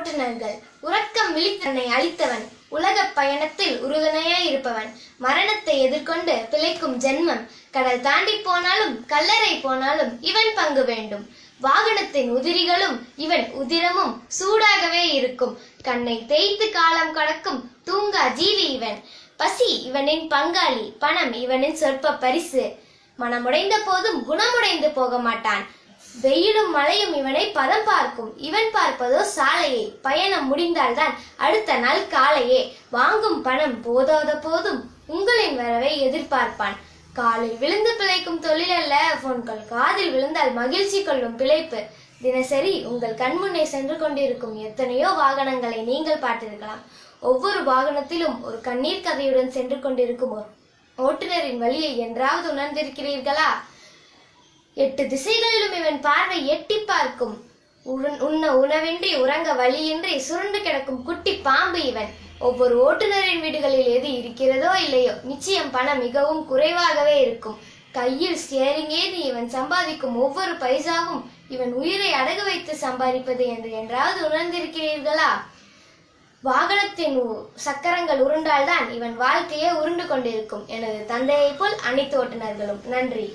ஓட்டுநர்கள். உறக்கம் விழித்தன்னை அளித்தவன், உலகப் பயணத்தில் உறுதுணையாய் இருப்பவன், மரணத்தை எதிர்கொண்டு பிழைக்கும் ஜென்மம், கடல் தாண்டி போனாலும் கல்லறை போனாலும் இவன் பங்கு வேண்டும். வாகனத்தின் உதிரிகளும் இவன் உதிரமும் சூடாகவே இருக்கும். கண்ணை தேய்த்து காலம் கடக்கும் தூங்கா ஜீவி இவன். பசி இவனின் பங்காளி, பணம் இவனின் சொற்ப பரிசு. மனமுடைந்த போதும் குணமுடைந்து போக மாட்டான். வெயிலும் மழையும் இவனை பதம் பார்க்கும். இவன் பார்ப்பதோ சாலையை. பயணம் முடிந்தால்தான் அடுத்த நாள் காலையே. வாங்கும் பணம் போதாத போதும் உங்களின் வரவை எதிர்பார்ப்பான். காலில் விழுந்து பிழைக்கும் தொழில் அல்ல, போன்கள் காதில் விழுந்தால் மகிழ்ச்சி கொள்ளும் பிழைப்பு. தினசரி உங்கள் கண்முன்னே சென்று கொண்டிருக்கும் எத்தனையோ வாகனங்களை நீங்கள் பார்த்திருக்கலாம். ஒவ்வொரு வாகனத்திலும் ஒரு கண்ணீர் கதையுடன் சென்று கொண்டிருக்கும் ஓட்டுநரின் வழியை என்றாவது உணர்ந்திருக்கிறீர்களா? 8 திசைகளிலும் இவன் பார்வை எட்டி பார்க்கும். உண்ண உணவின்றி உறங்க வழியின்றி சுருண்டு கிடக்கும் குட்டி பாம்பு இவன். ஒவ்வொரு ஓட்டுநரின் வீடுகளில் எது இருக்கிறதோ இல்லையோ, நிச்சயம் பணம் மிகவும் குறைவாகவே இருக்கும். கையில் ஸ்டியரிங் ஏறி இவன் சம்பாதிக்கும் ஒவ்வொரு பைசாவும் இவன் உயிரை அடகு வைத்து சம்பாதிப்பது என்றாவது உணர்ந்திருக்கிறீர்களா? வாகனத்தின் சக்கரங்கள் உருண்டால்தான் இவன் வாழ்க்கையே உருண்டு கொண்டிருக்கும். எனது தந்தையை போல் அனைத்து ஓட்டுநர்களும். நன்றி.